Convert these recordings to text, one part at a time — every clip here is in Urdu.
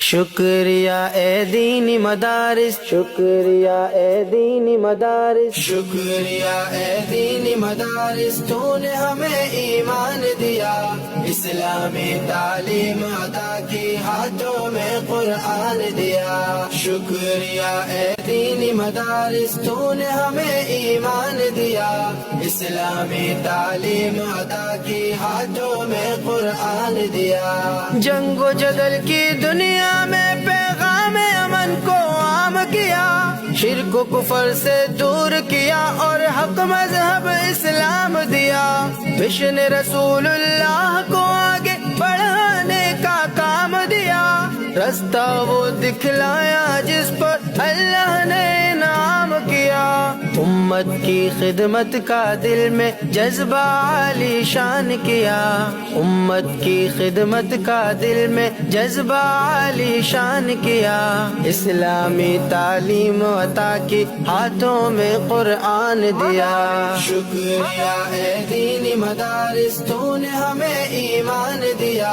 شکریہ اے دینی مدارس، شکریہ اے دینی مدارس، شکریہ اے دینی مدارس، تو نے ہمیں ایمان دیا، اسلامی تعلیم عطا کی، ہاتھوں میں قرآن دیا۔ شکریہ اے دینی مدارس، تو نے ہمیں ایمان دیا، اسلامی تعلیم عطا کی، ہاتھوں میں قرآن دیا۔ جنگ و جدل کی دنیا میں پیغام امن کو عام کیا، شرک و کفر سے دور کیا اور حق مذہب اسلام دیا، مشن رسول اللہ کو آگے بڑھانے کا کام دیا، رستہ وہ دکھلایا جس پر اللہ نے انعام کیا، امت کی خدمت کا دل میں جذبہ عالی شان کیا، امت کی خدمت کا دل میں جذبہ عالی شان کیا، اسلامی تعلیم عطا کی، ہاتھوں میں قرآن دیا۔ شکریہ اے دینی مدارس، تو نے ہمیں ایمان دیا،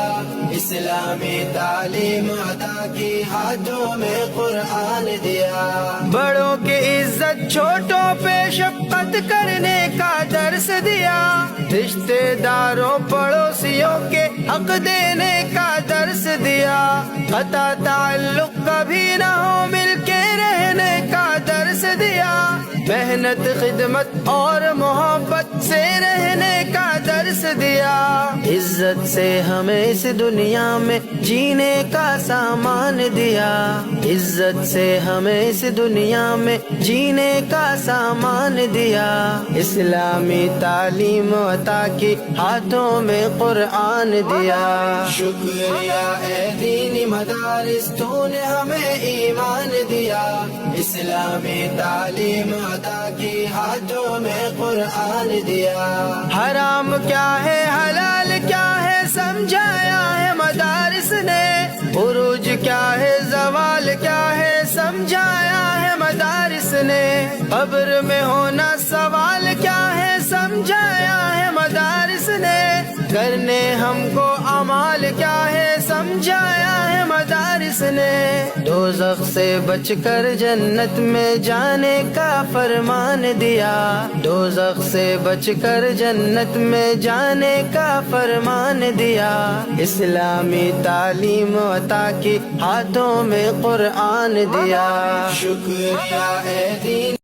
اسلامی تعلیم عطا کی، ہاتھوں میں قرآن دیا۔ بڑوں کی عزت چھوٹوں پہ شفقت کرنے کا درس دیا، رشتہ داروں پڑوسیوں کے حق دینے کا درس دیا، قطع تعلق کبھی نہ ہو مل کے رہنے کا درس دیا، محنت خدمت اور محبت سے رہنے کا درس دیا، عزت سے ہمیں اس دنیا میں جینے کا سامان دیا، عزت سے ہمیں اس دنیا میں جینے کا سامان دیا، اسلامی تعلیم عطا کی، ہاتھوں میں قرآن دیا۔ شکریہ اے دینی مدارس، تو نے ہمیں ایمان دیا، اسلامی تعلیم عطا کی، ہاتھوں میں قرآن دیا۔ حرام کیا ہے حلال کیا ہے سمجھایا ہے مدارس نے، عروج کیا ہے زوال کیا ہے سمجھایا ہے مدارس نے، قبر میں ہونا سوال کیا ہے سمجھایا ہے مدارس نے، کرنے ہم کو اعمال کیا ہے سمجھایا ہے مدارس نے، دوزخ سے بچ کر جنت میں جانے کا فرمان دیا، دوزخ سے بچ کر جنت میں جانے کا فرمان دیا، اسلامی تعلیم عطا کی، ہاتھوں میں قرآن دیا۔ شکریہ اے دین